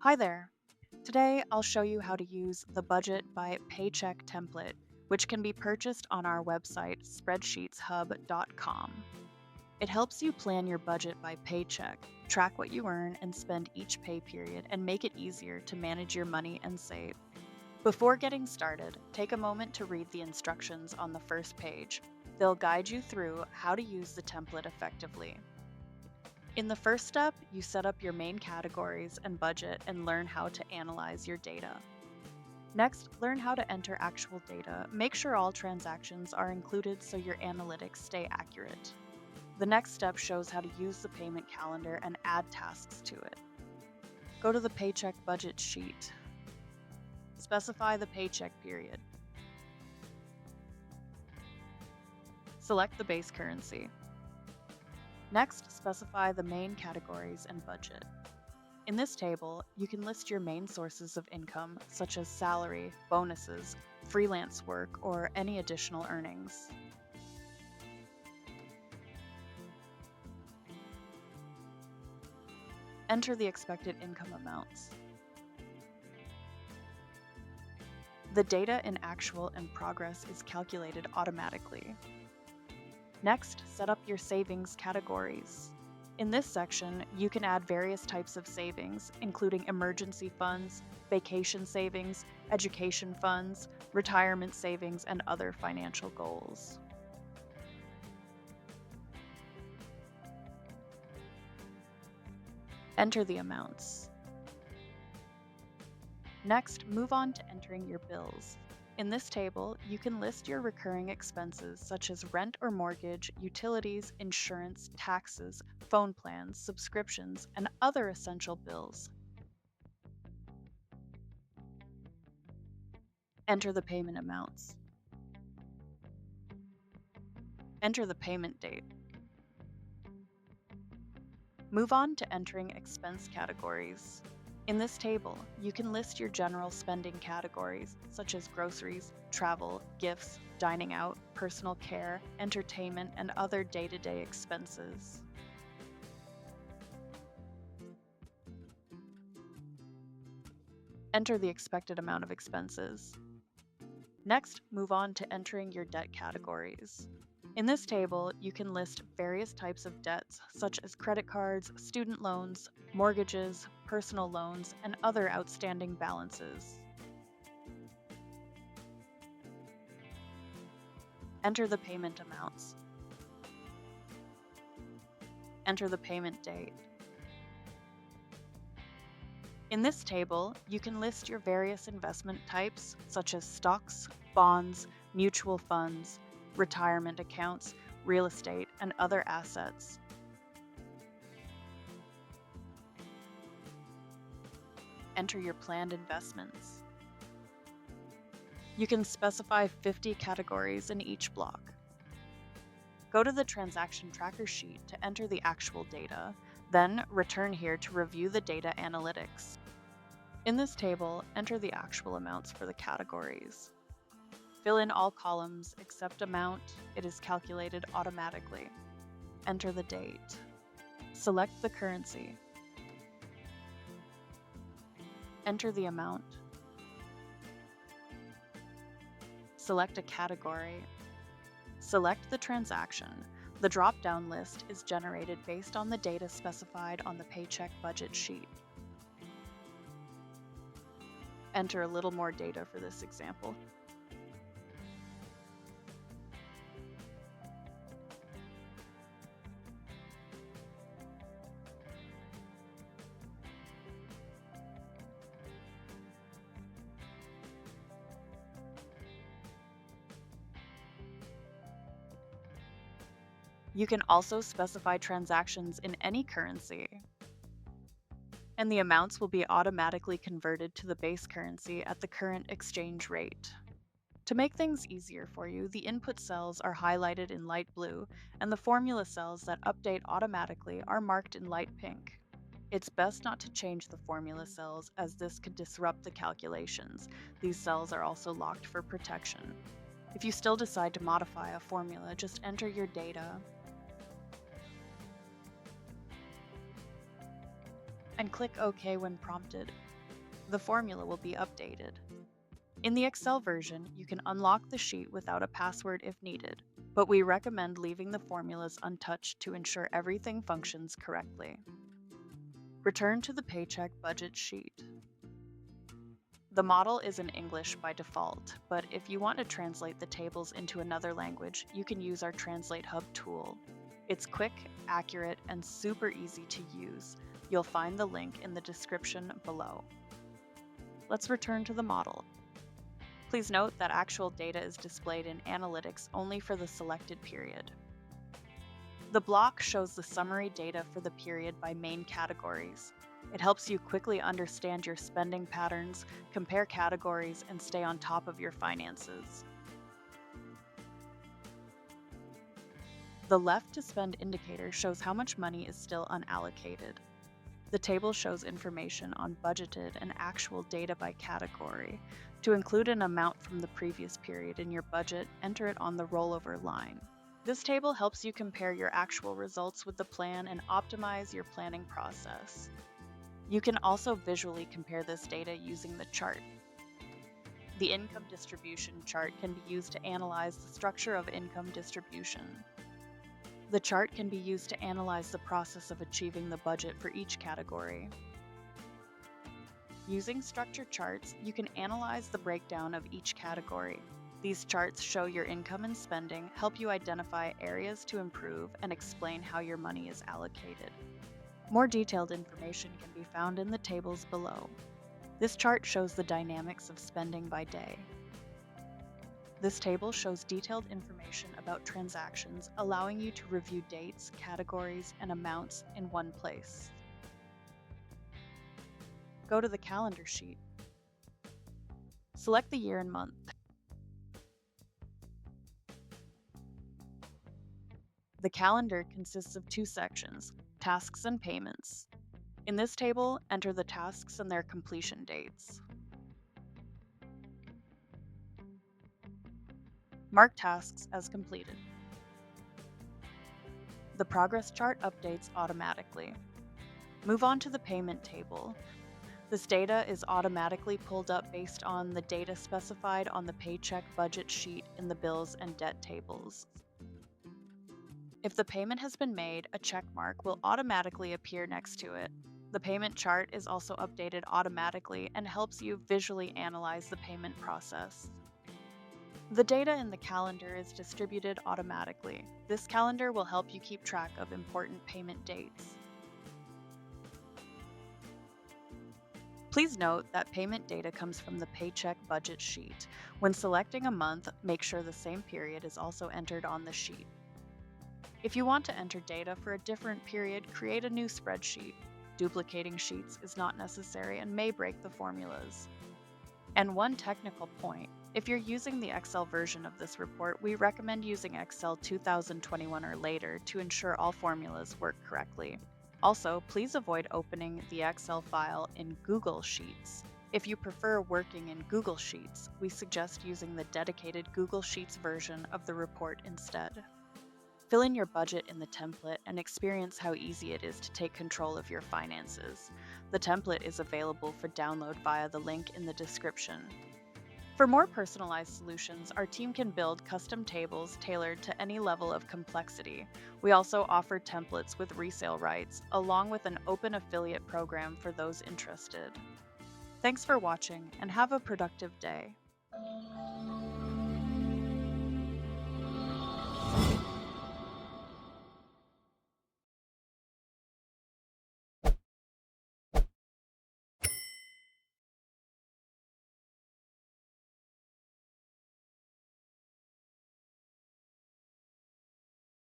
Hi there. Today I'll show you how to use the Budget by Paycheck template, which can be purchased on our website, SpreadsheetsHub.com. It helps you plan your budget by paycheck, track what you earn and spend each pay period, and make it easier to manage your money and save. Before getting started, take a moment to read the instructions on the first page. They'll guide you through how to use the template effectively. In the first step, you set up your main categories and budget and learn how to analyze your data. Next, learn how to enter actual data. Make sure all transactions are included so your analytics stay accurate. The next step shows how to use the payment calendar and add tasks to it. Go to the paycheck budget sheet. Specify the paycheck period. Select the base currency. Next, specify the main categories and budget. In this table, you can list your main sources of income, such as salary, bonuses, freelance work, or any additional earnings. Enter the expected income amounts. The data in actual and progress is calculated automatically. Next, set up your savings categories. In this section, you can add various types of savings, including emergency funds, vacation savings, education funds, retirement savings, and other financial goals. Enter the amounts. Next, move on to entering your bills. In this table, you can list your recurring expenses such as rent or mortgage, utilities, insurance, taxes, phone plans, subscriptions, and other essential bills. Enter the payment amounts. Enter the payment date. Move on to entering expense categories. In this table, you can list your general spending categories, such as groceries, travel, gifts, dining out, personal care, entertainment, and other day-to-day expenses. Enter the expected amount of expenses. Next, move on to entering your debt categories. In this table, you can list various types of debts, such as credit cards, student loans, mortgages, personal loans, and other outstanding balances. Enter the payment amounts. Enter the payment date. In this table, you can list your various investment types, such as stocks, bonds, mutual funds, retirement accounts, real estate, and other assets. Enter your planned investments. You can specify 50 categories in each block. Go to the transaction tracker sheet to enter the actual data, then return here to review the data analytics. In this table, enter the actual amounts for the categories. Fill in all columns except amount. It is calculated automatically. Enter the date. Select the currency. Enter the amount. Select a category. Select the transaction. The drop-down list is generated based on the data specified on the paycheck budget sheet. Enter a little more data for this example. You can also specify transactions in any currency, and the amounts will be automatically converted to the base currency at the current exchange rate. To make things easier for you, the input cells are highlighted in light blue, and the formula cells that update automatically are marked in light pink. It's best not to change the formula cells, as this could disrupt the calculations. These cells are also locked for protection. If you still decide to modify a formula, just enter your data. and click OK when prompted. The formula will be updated. In the Excel version, you can unlock the sheet without a password if needed, but we recommend leaving the formulas untouched to ensure everything functions correctly. Return to the Paycheck budget sheet. The model is in English by default, but if you want to translate the tables into another language, you can use our TranslateHub tool. It's quick, accurate, and super easy to use. You'll find the link in the description below. Let's return to the model. Please note that actual data is displayed in Analytics only for the selected period. The block shows the summary data for the period by main categories. It helps you quickly understand your spending patterns, compare categories, and stay on top of your finances. The left to spend indicator shows how much money is still unallocated. The table shows information on budgeted and actual data by category. To include an amount from the previous period in your budget, enter it on the rollover line. This table helps you compare your actual results with the plan and optimize your planning process. You can also visually compare this data using the chart. The income distribution chart can be used to analyze the structure of income distribution. The chart can be used to analyze the process of achieving the budget for each category. Using structure charts, you can analyze the breakdown of each category. These charts show your income and spending, help you identify areas to improve, and explain how your money is allocated. More detailed information can be found in the tables below. This chart shows the dynamics of spending by day. This table shows detailed information about transactions, allowing you to review dates, categories, and amounts in one place. Go to the calendar sheet. Select the year and month. The calendar consists of two sections, tasks and payments. In this table, enter the tasks and their completion dates. Mark tasks as completed. The progress chart updates automatically. Move on to the payment table. This data is automatically pulled up based on the data specified on the paycheck budget sheet in the bills and debt tables. If the payment has been made, a check mark will automatically appear next to it. The payment chart is also updated automatically and helps you visually analyze the payment process. The data in the calendar is distributed automatically. This calendar will help you keep track of important payment dates. Please note that payment data comes from the paycheck budget sheet. When selecting a month, make sure the same period is also entered on the sheet. If you want to enter data for a different period, create a new spreadsheet. Duplicating sheets is not necessary and may break the formulas. And one technical point, if you're using the Excel version of this report, we recommend using Excel 2021 or later to ensure all formulas work correctly. Also, please avoid opening the Excel file in Google Sheets. If you prefer working in Google Sheets, we suggest using the dedicated Google Sheets version of the report instead. Fill in your budget in the template and experience how easy it is to take control of your finances. The template is available for download via the link in the description. For more personalized solutions, our team can build custom tables tailored to any level of complexity. We also offer templates with resale rights, along with an open affiliate program for those interested. Thanks for watching, and have a productive day.